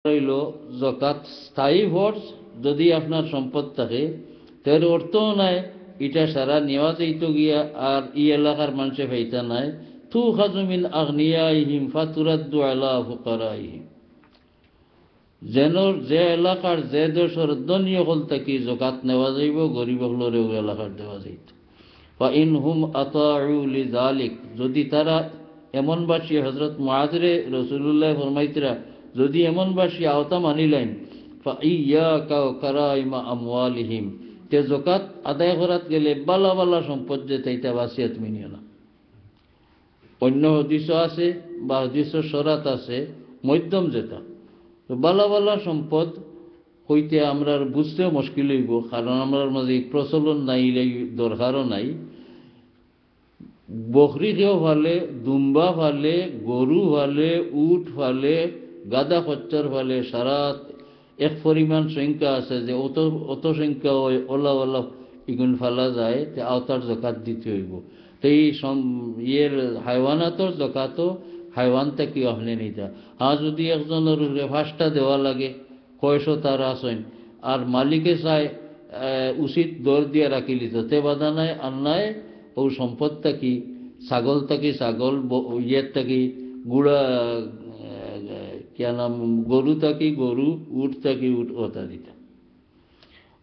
হইল যাকাত স্থায়ী ফরজ। যদি আপনার সম্পদ থাকে তার অর্থও নাই এটা সারা নেওয়া যাইত গিয়া আর এলাকার মানুষে পাইতা নাই। তু খাজুমিন আগনিয়াইহিম ফাতুরাদ্দু আলা ফুকারাইহিম, যেন যে এলাকার যে দেশের ধনী হল থাকি যাকাত নেওয়া যাইব, গরিব হলরে ওই এলাকার দেওয়া যাইত। বা ইনহুম আতাউ লিযালিক, যদি তারা এমনবাসী, হযরত মুআযরে রাসূলুল্লাহ ফরমাইতরা যদি এমনবাসী আওতা মানিলেন, ফাইয়াকা কারাইমা আমওয়ালিহিম, তে যাকাত আদায় করাত গেলে বালা বালা সম্পদ যে তাইতা বাসিয়াত মিনিও না। অন্য হাদিসও আছে বা হাদিসের শরাত আছে মধ্যম যেটা, তো বালা বালা সম্পদ হইতে আমরা বুঝতেও মুশকিল হইব, কারণ আমরার মাঝে প্রচলন নাই, দরকারও নাই। বকরি কেউ ফালে, দুম্বা ফালে, গরু ফালে, উট ফালে, গাদা খচ্চর ফালে, সারা এক পরিমাণ সংখ্যা আছে যে অত সংখ্যা ওই ওলা ইগুন ফালা যায়, তে আওতার যাকাত দিতে হইব। তো এই ইয়ের হাইওয়ানাতর যাকাতও হাইওয়ান থেকে আপনি নিতা। যদি একজনের 5টা দেওয়া লাগে, কয়শো তার আসেন, আর মালিকে চায় উচিত দর দিয়ে রাখি লিত, তে বাধা নাই। আর নাই ও সম্পদ থাকি ছাগল থাকি ছাগল, ইয়ের থাকি গুড়া, কিয়া নাম, গরু থাকি গরু, উট থাকি উট, ওটা দিতা।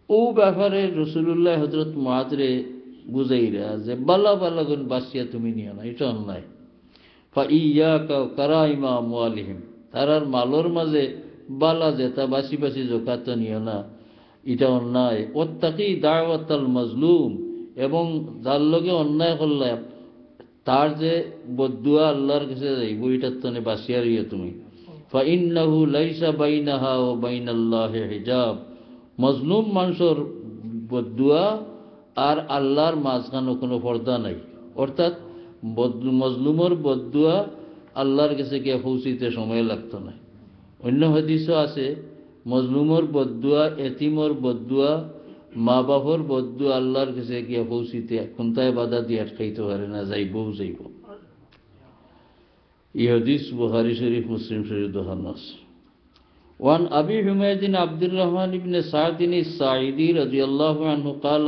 ও ব্যাপারে রাসূলুল্লাহ হযরত মুআযরে বুঝাইরা যে বালা বালা গুণ বাসিয়া তুমি নিও না, এটা অন্যায়। ফাইয়াকা কারাইমা আমওয়ালিহিম, তারার মালর মাঝে বালা যেটা বাসি বাসি যাকাত নিও না, এটা অন্যায়। ওয়াত্তাকি দাওয়াতাল মাজলুম, এবং যার লগে অন্যায় করলে তার যে বদদুয়া আল্লাহর কাছে যাইব, এটার তনে বাসিয়া রইও তুমি। ফাইন্নাহু লাইসা বাইনাহা ওয়া বাইনাল্লাহি হিজাব, মজলুম মানুষের বদদুয়া আর আল্লাহর মাঝখানে কোনো পর্দা নাই। অর্থাৎ মজলুমের বদদুয়া আল্লাহর কাছে গিয়ে পৌঁছিতে সময় লাগতো না। অন্য হাদিসও আছে মজলুমের বদদুয়া, এতিমর বদদুয়া, মা বাপর বদদুয়া আল্লাহর কাছে গিয়ে পৌঁছিতে কোনটায় বাধা দিয়ে আটকাইতে পারে না, যাইবও যাইব। এই হাদিস বুখারী শরীফ, মুসলিম শরীফ দোহান আছে। وعن أبي حميد عبد الرحمن بن سعد الساعدي رضي الله عنه قال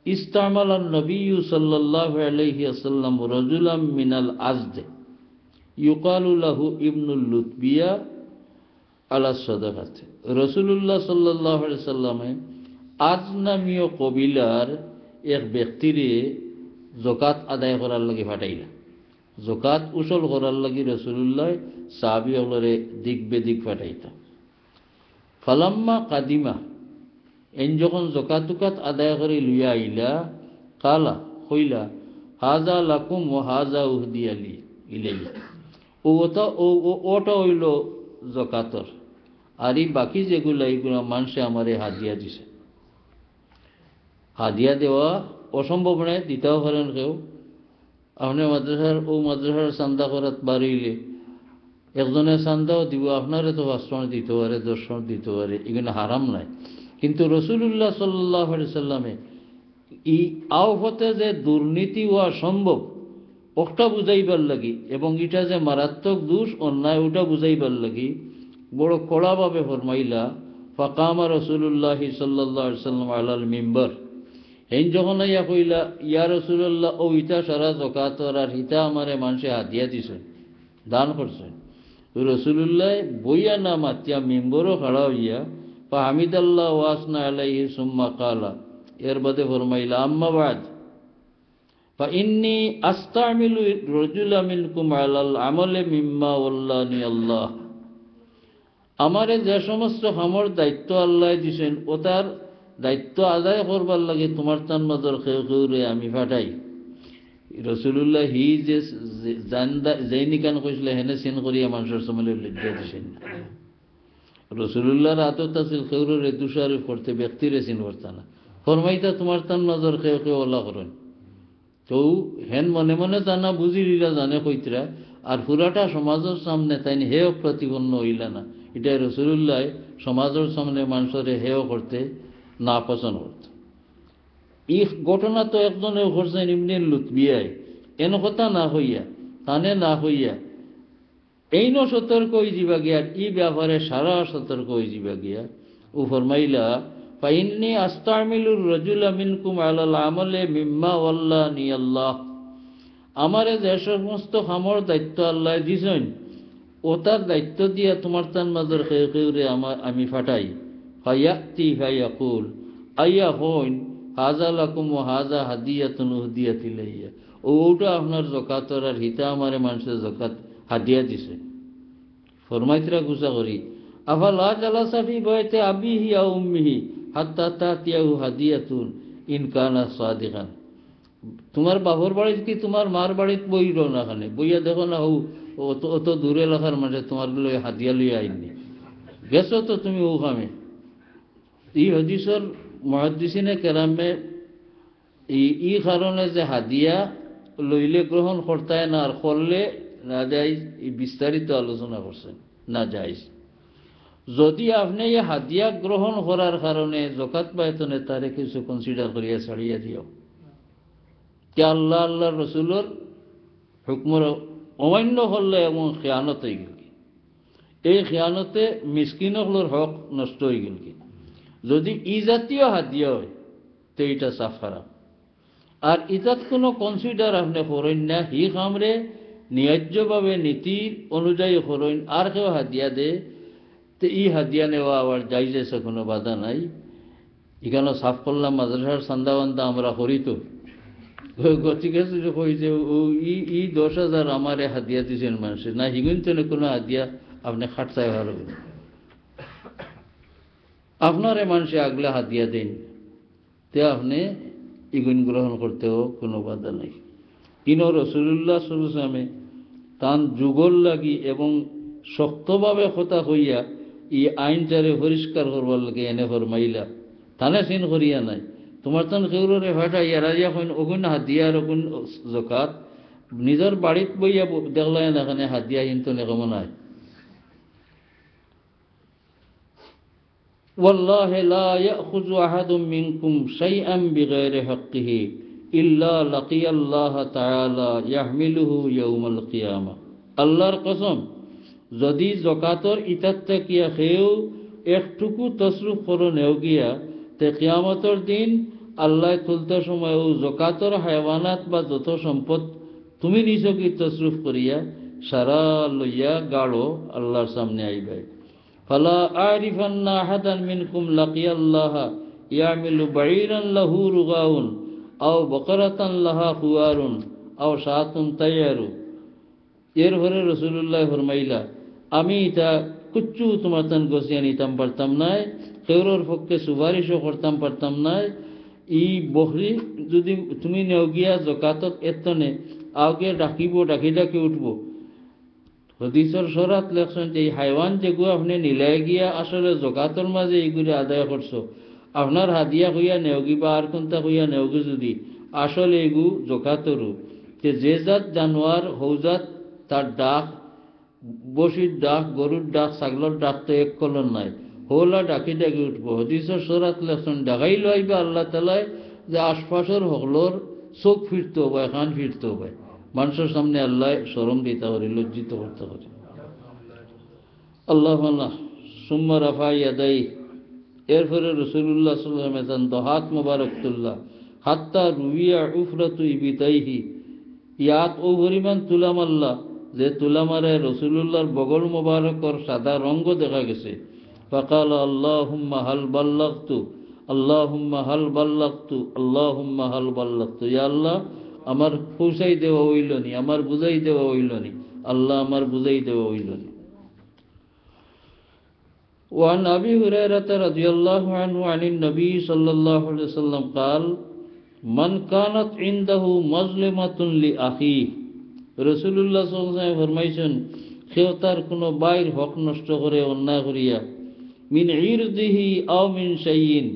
استعمل النبي صلى الله عليه وسلم رجلا من الأزد يقال له ابن اللتبية على الصدقة। রাসূলুল্লাহ সাল্লাল্লাহু আলাইহি সাল্লামে আজ নামীয় কবিলার এক ব্যক্তিরে যাকাত আদায় করার লাগি পাঠাইলা। যাকাত উসুল করার লাগি রাসূলুল্লাহ সাহাবী হলরে দিক বেদিক পাঠাইতা। ফালাম্মা কাদিমা, এন যখন যাকাত আদায় করে লইয়া আইলা, কালা হইলা হাজা লাকুম ওয়া হাজা উহদিয়া লি ইলাইয়া, ওটা হইল যাকাতর, আর এই বাকি যেগুলা এইগুলা মানুষে আমারে হাদিয়া দিছে। হাদিয়া দেওয়া অসম্ভব নয়, দিতেও পারেন কেউ। আপনি মাদ্রাসার চান্দা করাত বাড়িলে একজনের চান্দাও দিব, আপনারে তো 5 দিতে পারে, 10 দিতে পারে, এখানে হারাম নাই। কিন্তু রাসূলুল্লাহ সাল্লাল্লাহু আলাইহি সাল্লামে এই আওফতে যে দুর্নীতি হওয়া সম্ভব ওটা বুঝাইবার লাগি, এবং এটা যে মারাত্মক দোষ অন্যায় ওটা বুঝাইবার লাগি বড় কড়াভাবে ফরমাইলা। ফাকামা রাসূলুল্লাহ সাল্লাল্লাহু আলাইহি সাল্লাম আলাল মিম্বার, হেন যখন ইয়া কইলা ইয়া রাসূলুল্লাহ, ও ইটা সারা যাকাতর আর হিতা আমারে মানুষে হাদিয়া দিছে, দান করছে। রাসূলুল্লাহ বইয়া না মাতিয়া মিম্বরও খাড়া হইয়া ফাহামিদাল্লাহ ওয়া আসনা আলাইহি সুম্মা কালা, এর বাদে ফরমাইলা আম্মা বাদ ফাইন্নী আস্তামিলু রাজুলা মিনকুম আলাল আমালি মিম্মা ওয়াল্লানি আল্লাহ, আমারে যে সমস্ত কামর দায়িত্ব আল্লাহ দিছেন ও তার দায়িত্ব আদায় করবার লাগে তোমার তান নজর খেউরে আমি ফাটাই। রাসূলুল্লাহ হি যে যেইনিকান কইসলে হেনে সিন করিয়া মানুষের সামনে লজ্জা দিছেন না। রাসূলুল্লাহর আদত আছিল খেউরে দুসারে করতে, ব্যক্তিরে সিন করতে না। ফরমাইতা তোমার তান নজর খেউ ওলা করেন, তো হেন মনে মনে জানা বুঝি দিলা জানে কইতরা, আর পুরাটা সমাজের সামনে তাই হেয় প্রতিপন্ন হইলা না। এটা রাসূলুল্লাহ সমাজের সামনে মানুষের হেয় করতে না পছন্দ করত। এই ঘটনা তো একজনে করছেন ইবনে লুতবিয়ায়, এন কথা না হইয়া তানে না হইয়া এই ন সতর্ক হয়ে যাবা গিয়া, ই ব্যাপারে সারা সতর্ক হয়ে যাবা গিয়া। ও ফরমাইলা ফাইন্নি আস্তামিলুর রাজুলা মিনকুম আলাল আমলে মিম্মা ওয়াল্লানি আল্লাহ, আমারে যে সমস্ত খামর দায়িত্ব আল্লাহ দিছেন, ওটার দায়িত্ব দিয়া তোমার তান মাঝের কেউ কেউরে আমি ফাটাই। ফায়াতি ফায়াকুল, আইয়া হইন হাজা লাকুম ও হাজা হাদিয়াতুন উহদিয়াত ইলাইয়া, ওটা আপনার জকাতর আর হিতা আমারে মানুষের জকাত হাদিয়া দিছে। ফরমাইতরা গুসা করি আফালা জালাসা ফি বাইতি আবিহি আও উম্মিহি হাত্তা তাতিয়াহু হাদিয়াতুন ইন কানা সাদিকান, তোমার বাবুর বাড়িতে কি তোমার মার বাড়িতে বইল না, খানে বইয়া দেখো না অত দূরে লেখার মাঝে তোমার লই হাদিয়া লইয়া আইনি গেছো তো তুমি ও খামে। এই হদিসর মুহাদ্দিসিনে কেরামে এই কারণে যে হাদিয়া লইলে গ্রহণ করতায় না আর করলে না যাইজ, এই বিস্তারিত আলোচনা করছেন না যাইজ। যদি আপনি এই হাদিয়া গ্রহণ করার কারণে জকাত পায়তনে তারে কিছু কনসিডার করিয়া ছাড়িয়া দিও, কে আল্লাহ আল্লাহ রসুলের হুকমর অমান্য করলে এবং খেয়ানত হয়ে গেল কি, এই খেয়ানতে মিসকিনগুলোর হক নষ্ট হয়ে গেল কি। যদি ই জাতীয় হাদিয়া হয় তো এটা সাফ হারাম। আর ইজাত কোনো কনসিডার আপনি করেন না, হি খামরে ন্যায্যভাবে নীতির অনুযায়ী করেন, আর কেউ হাদিয়া দে তো ই হাদিয়া নেওয়া আবার জায়েজ আছে, কোনো বাধা নাই। এখানে সাফ করলাম মাদ্রাসার চান্দা আমরা করি তো, গতিকে কই যে ই 10,000 আমারে হাদিয়া দিয়েছেন মানুষের না, হিগুন তো কোনো হাদিয়া আপনি খাটসাই ভালো আপনারে মানুষে আগলে হাদিয়া দেন, তে আপনি ইগুন গ্রহণ করতেও কোনো বাধা নেই। ইনো রাসূলুল্লাহ সাল্লাল্লাহু আলাইহি ওয়াসাল্লামে তান যুগল লাগি এবং শক্তভাবে কথা হইয়া ই আইনটারে পরিষ্কার করবার লাগে এনে ফরমাইলা, তানে চিন করিয়া নাই তোমার তন কেউরে ভাটা ইয়ারাইয়া হইন অগুন হাদিয়া আর অগুন জকাত নিজের বাড়িত বইয়া দেখলাই না, এখানে হাদিয়া কিন্তু নেকম নাই। والله لا يأخذ أحد منكم شيئا بغير حقه إلا لقي الله تعالى يحمله يوم القيامة। আল্লাহর কসম, যদি জকাতর ইতাত্তা কিয়া খেয়েও একটুকু তসরুফ করো নেও গিয়া, তে কিয়ামতের দিন আল্লাহ তুলতে সময় ও জকাতর হায়ওয়ানাত বা যত সম্পদ তুমি নিজকে তসরুফ করিয়া সারা লইয়া গাড়ো আল্লাহর সামনে আইবে। ফালা আরিফান্না আহাদান মিনকুম লাকিয়াল্লাহা ইয়ামিলু বাঈরান লাহু রুগাউন আও বকরাতান লাহা খুয়ারুন আও শাতুন তাইয়ারু। এর পরে রাসূলুল্লাহ ফরমাইলা, আমি এটা কুচ্ছু তোমার তান গছিয়া নিতাম পারতাম নাই, কেউর পক্ষে সুপারিশও করতাম পারতাম নাই। ই বকরি যদি তুমি নেও গিয়া জকাতত এতনে আগে ডাকিব, ডাকি ডাকি উঠব। হদিসর সরাত লেখছেন যে এই হাইওয়ান যেগুলো আপনি নিলাই গিয়া আসলে জকাতর মাঝে এইগুলি আদায় করছো, আপনার হাদিয়া হইয়া নেওগি বা আর কোনটা হইয়া নেওগি যদি আসলে এগু জকাতরু, যে জাত জানোয়ার হৌজাত তার ডাক, বসির ডাক, গরুর ডাক, ছাগলের ডাক তো এক কলন নাই, হৌলা ডাকি ডাকি উঠবো। হদিসর সরাত লেখছেন ডাকাই লইবে আল্লাহ তালায় যে আশপাশের হকলোর চোখ ফিরতে হবে, কান ফিরতে হবে, মানুষের সামনে আল্লাহ শরম দিতে পারে, লজ্জিত করতে পারে। আল্লাহ আল্লাহ সুম্মা রাফা ইয়াদাই, এরপরে রাসূলুল্লাহ সাল্লাল্লাহু আলাইহি ওয়াসাল্লাম হাত মুবারক তুল্লাহ হাত্তা রুবিয়া উফরাতু ইবিতাইহি, ইয়াত ও পরিমাণ তুলাম আল্লাহ যে তুলামারে রাসূলুল্লাহর বগল মুবারকর সাদা রঙ দেখা গেছে। ফাকাল আল্লাহুম্মা হাল বাল্লাগতু, আল্লাহুম্মা হাল বাল্লাগতু, আল্লাহুম্মা হাল বাল্লাগতু। ইয়া আল্লাহ, আমার পৌঁছাই দেওয়া হইল নি, আমার বুঝাই দেওয়া হইল নি, আল্লাহ আমার বুঝাই দেওয়া হইল নি। وعن أبي هريرة رضي الله عنه عن النبي صلى الله عليه وسلم قال من كانت عنده مظلمة لأخيه, রাসূলুল্লাহ সাল্লাল্লাহু আলাইহি ওয়াসাল্লাম ফরমাইছেন, কেউ তার কোনো বাইর হক নষ্ট করে অন্যায় করিয়া, মিন ইরদিহি আও মিন শাইইন,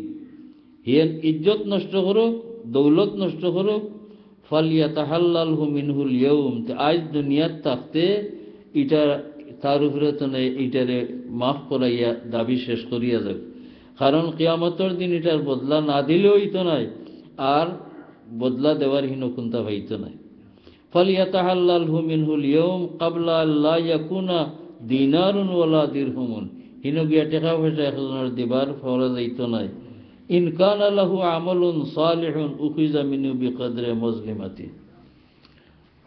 হিয়ার ইজ্জত নষ্ট করুক, দৌলত নষ্ট করুক, ফালিয়াতাহাল্লালহু মিনহুল ইয়াউম, আজ দুনিয়াত থাকতে এটা তার উপরে তো এইটারে মাফ করাইয়া দাবি শেষ করিয়া যাক, কারণ কিয়ামতের দিন এটার বদলা না দিলেও হইতো নাই, আর বদলা দেওয়ার হীন কোনটা হইতো নাই। ফালিয়াতাহাল্লালহু মিনহুল ইয়াউম ক্বাবলা আল্লা ইয়াকুনা দিনারুন ওয়ালা দিরহামুন। হিনো গিয়া টাকা পয়সা একজনের দিবার ফরজ হইতো নাই। ইন কানা লাহু আমালুন সালিহুন উখিযা মিনহু বিকদরি মুজলিমাতিন।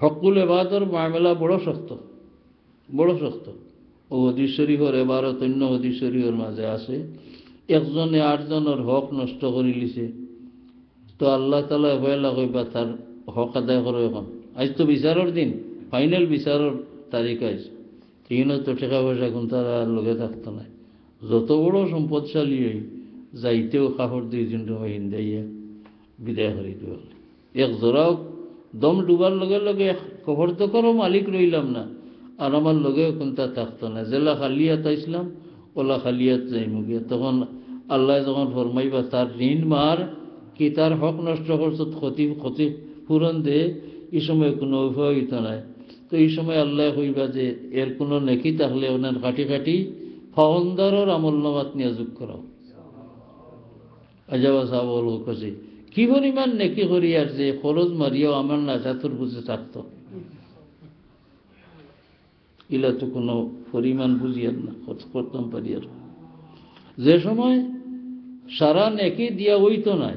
হকুল এবাদর মামলা বড় শক্ত, বড় শক্ত। ও হদিস শরীফের এবারত অন্য হদিস শরীফের মাঝে আছে, একজনে আটজনের হক নষ্ট করে লিছে, তো আল্লাহ তাআলা হয়লা কইবা তার হক আদায় করো। এখন আজ তো বিচারের দিন, ফাইনাল বিচারের তারিখ আজ। তিনও তো টাকা পয়সা কোন তারা লগে থাকতো না, যত বড় সম্পদশালী হই যাইতেও কাপড় দুই দিন হিন্দাইয়া বিদায় করে দিল। এক জোড়াও দম ডুবার লগে লগে কবর তো করো মালিক রইলাম না, আর আমার লগেও কোনটা থাকতো না। জেলা খালিয়াত আইসলাম ওলা খালিয়াত যাইমু গিয়া। তখন আল্লাহ যখন ফরমাইবা তার ঋণ মার কি তার হক নষ্ট করছো, ক্ষতি পূরণ দে, এই সময় কোনো উপায় হইত নাই। তো এই সময় আল্লাহ কইবা যে এর কোনো নেকি থাকলে ওনার কাটি কাটি ফাওন্দারের আমল নামাত নিয়ে যোগ করাও। আজাবা সাহেব কাছে কি পরিমাণ নেকি করি আর যে খরচ মারিয়াও আমার না চাতুর বুঝে থাকতো, ইলা তো কোনো পরিমাণ বুঝিয়ার না করতাম পারি। আর যে সময় সারা নেকি দিয়া হইতো নাই,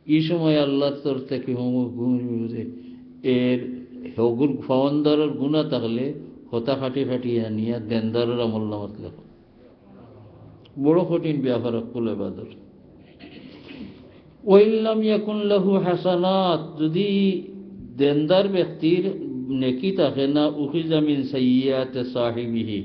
এই সময় আল্লাহর তরফ থেকে বুঝে এর হগুর ফাওয়ান্দারের গুণা থাকলে হতা খাটি খাটিয়ে আনিয়া দেনদারের আমল নামাত লেখো। বড় কঠিন ব্যাপার কুল ইবাদত। ওয়াইল্লাম ইয়াকুন লাহু হাসানাত, যদি দেনদার ব্যক্তির নেকি থাকে না, উখিযা মিন সাইয়্যাতি সাহিবিহি,